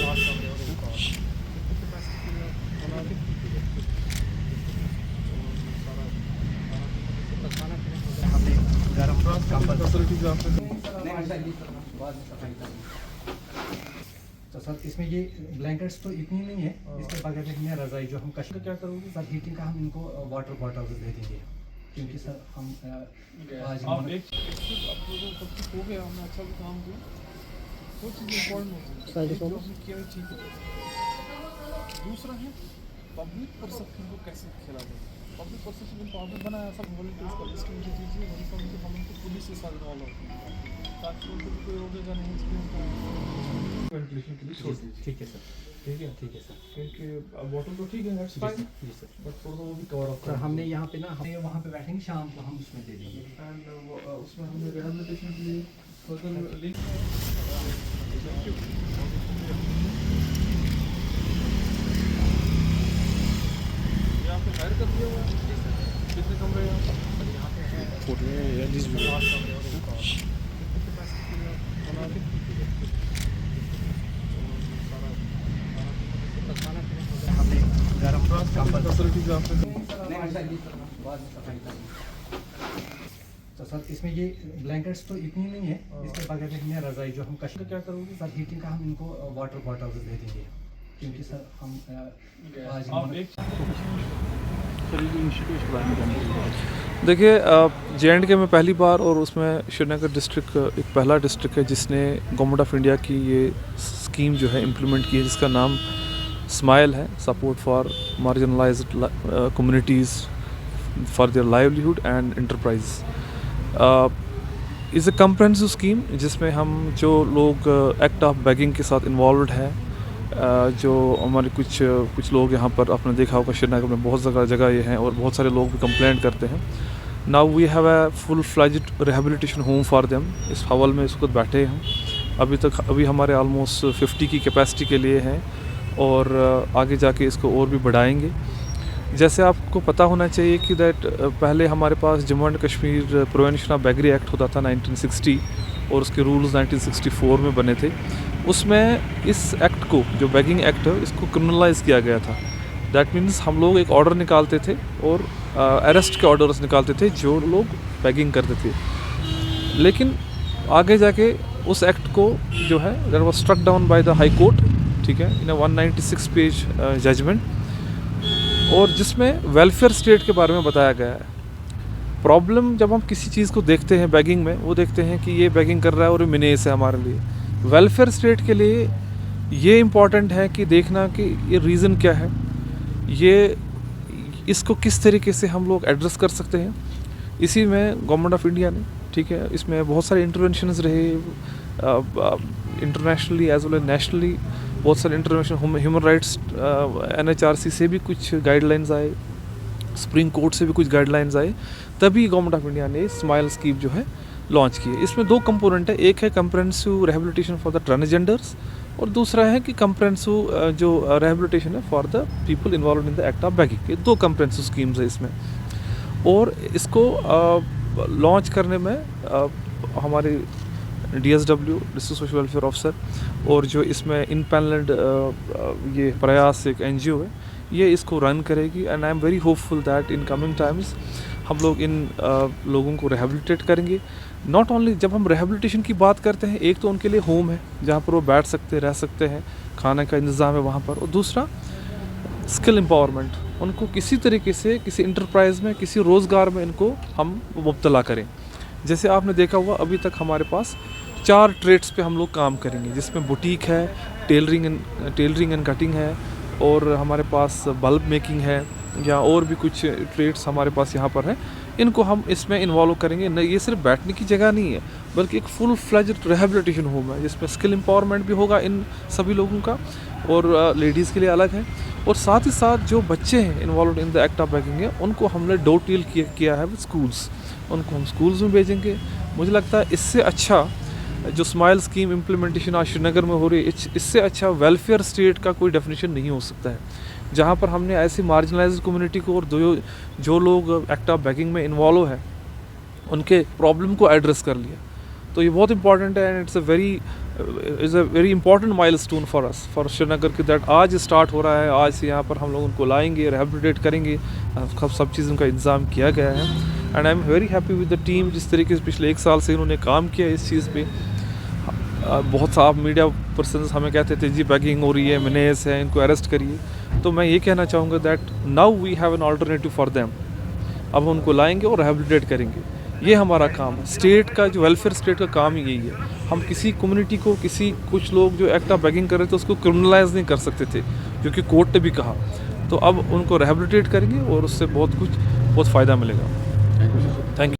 तो सर इसमें ये ब्लैंकेट्स तो इतनी नहीं है, इसके बगैर में रजाई जो हम कश्मीर क्या करोगे सर, हीटिंग का हम इनको वाटर बॉटल दे देंगे, क्योंकि सर हम आज आप एक सब कुछ हो गया, हमने अच्छा भी काम किया, वो चीज़ इम्पोर्टेंट होती है जो हमने किया ठीक है। दूसरा है पब्लिक परसेप्शन को कैसे खेला जाए। पब्लिक परसेप्शन को आपने बनाया सब वॉलंटियर्स का लिस्ट मुझे दीजिए, वही सब हम उनको पुलिस के साथ इन्वॉल्व होते हैं ताकि उनको भी कोई रोकेगा नहीं वेंटिलेशन के लिए छोड़ दीजिए। ठीक है सर, ठीक है सर, क्योंकि वाटर तो ठीक है जी सर, बट थोड़ा सा वो भी कवर अप सर हमने यहाँ पे ना हम वहाँ पे बैठेंगे, शाम को हम उसमें दे देंगे एंड उसमें हमने रिहेबिलिटेशन के लिए फर्दर लिंक यहाँ पे हायर कर दिया हुआ है। कितने कमरे हैं यहाँ पे हैं? तो सर इसमें ये ब्लैंकेट्स तो इतनी नहीं है, इसके बगैर में रजाई जो हम कश्मीर क्या करोगे सर, हीटिंग का हम इनको वाटर बॉटल दे देंगे, क्योंकि सर हम आज देखिए JNK में पहली बार, और उसमें श्रीनगर डिस्ट्रिक्ट एक पहला डिस्ट्रिक्ट है जिसने गवर्नमेंट ऑफ इंडिया की ये स्कीम जो है इम्प्लीमेंट की है, जिसका नाम स्माइल है, support for marginalised communities for their livelihood and enterprise. Is a comprehensive scheme जिसमें हम जो लोग एक्ट ऑफ बेगिंग के साथ इन्वॉल्व हैं, जो हमारे कुछ लोग यहाँ पर आपने देखा होगा श्रीनगर में बहुत जगह ये हैं, और बहुत सारे लोग भी कंप्लेंट करते हैं। Now we have a full fledged rehabilitation home for them. इस हवल में इस वक्त बैठे हैं, अभी हमारे ऑलमोस्ट 50 की कैपेसिटी के लिए हैं, और आगे जाके इसको और भी बढ़ाएंगे। जैसे आपको पता होना चाहिए कि पहले हमारे पास Jammu and Kashmir prevention of beggary act होता था 1960, और उसके रूल्स 1964 में बने थे। उसमें इस एक्ट को, जो बेगिंग एक्ट है, इसको क्रिमिनलाइज किया गया था। दैट मीन्स हम लोग एक ऑर्डर निकालते थे और अरेस्ट के ऑर्डर्स निकालते थे जो लोग बेगिंग करते थे। लेकिन आगे जाके उस एक्ट को जो है that was struck down by the high court, ठीक है, इन 196 पेज जजमेंट, और जिसमें वेलफेयर स्टेट के बारे में बताया गया है। प्रॉब्लम जब हम किसी चीज़ को देखते हैं बेगिंग में, वो देखते हैं कि ये बेगिंग कर रहा है और ये मिनेस है हमारे लिए। वेलफेयर स्टेट के लिए ये इम्पॉर्टेंट है कि देखना कि ये रीज़न क्या है, ये इसको किस तरीके से हम लोग एड्रेस कर सकते हैं। इसी में गवर्नमेंट ऑफ इंडिया ने, ठीक है, इसमें बहुत सारे इंटरवेंशंस रहे, internationally as well as nationally बहुत सारे इंटरवेंशन, ह्यूमन राइट्स NHRC से भी कुछ गाइडलाइंस आए, सुप्रीम कोर्ट से भी कुछ गाइडलाइंस आए, तभी गवर्नमेंट ऑफ इंडिया ने स्माइल स्कीम जो है लॉन्च की है। इसमें 2 कंपोनेंट है, एक है comprehensive rehabilitation for the transgenders, और दूसरा है कि कंप्रहेंसिव जो रिहेबिलिटेशन है for the people involve in the act of begging. ये 2 कंप्रहेंसिव स्कीम्स है इसमें। और इसको लॉन्च करने में हमारे DSW, district social welfare officer, और जो इसमें इनपैनल्ड ये प्रयास एक NGO है, ये इसको रन करेगी। And I am very hopeful that in coming times हम लोग इन लोगों को रिहेबिलिटेट करेंगे। नॉट ओनली जब हम रिहेबिलिटेशन की बात करते हैं, एक तो उनके लिए होम है जहाँ पर वो बैठ सकते, रह सकते हैं, खाने का इंतज़ाम है वहाँ पर, और दूसरा स्किल एम्पावरमेंट, उनको किसी तरीके से किसी इंटरप्राइज़ में, किसी रोज़गार में इनको हम मुब्तला करें। जैसे आपने देखा हुआ, अभी तक हमारे पास 4 ट्रेड्स पे हम लोग काम करेंगे, जिसमें बुटीक है, टेलरिंग एंड कटिंग है, और हमारे पास बल्ब मेकिंग है, या और भी कुछ ट्रेड्स हमारे पास यहाँ पर हैं। इनको हम इसमें इन्वॉल्व करेंगे। ये सिर्फ बैठने की जगह नहीं है, बल्कि एक फुल फ्लेज्ड रिहेबिलिटेशन होम है, जिसमें स्किल एम्पावरमेंट भी होगा इन सभी लोगों का, और लेडीज़ के लिए अलग है। और साथ ही साथ जो बच्चे हैं involve in the act of begging है, उनको हमने डोर डील किया है विद स्कूल्स, उनको हम स्कूल्स में भेजेंगे। मुझे लगता है इससे अच्छा जो स्माइल स्कीम इम्प्लीमेंटेशन आज श्रीनगर में हो रही है, इससे अच्छा वेलफेयर स्टेट का कोई डेफिनेशन नहीं हो सकता है, जहाँ पर हमने ऐसी मार्जिनलाइज्ड कम्युनिटी को और जो लोग एक्ट ऑफ बेगिंग में इन्वॉल्व है, उनके प्रॉब्लम को एड्रेस कर लिया। तो ये बहुत इंपॉर्टेंट है and is a very important milestone for us for Srinagar की दैट आज स्टार्ट हो रहा है। आज से यहाँ पर हम लोग उनको लाएंगे, रिहेबिलिटेट करेंगे, सब चीज़ उनका इंतज़ाम किया गया है and I am very happy with the team जिस तरीके से पिछले 1 साल से इन्होंने काम किया इस चीज़ पे। बहुत साफ मीडिया पर्सनस हमें कहते थे जी बैगिंग हो रही है, मिनेस है, इनको अरेस्ट करिए, तो मैं ये कहना चाहूँगा that now we have an alternative for them. अब हम उनको लाएंगे और रिहेबिलिटेट करेंगे, ये हमारा काम है। स्टेट का जो वेलफेयर स्टेट का काम ही यही है। हम किसी कम्युनिटी को कुछ लोग जो एक्ट ऑफ बैगिंग कर रहे थे उसको क्रिमिनलाइज नहीं कर सकते थे, जो कि कोर्ट ने भी कहा। तो अब उनको रिहेबिलिटेट करेंगे और उससे बहुत फ़ायदा मिलेगा।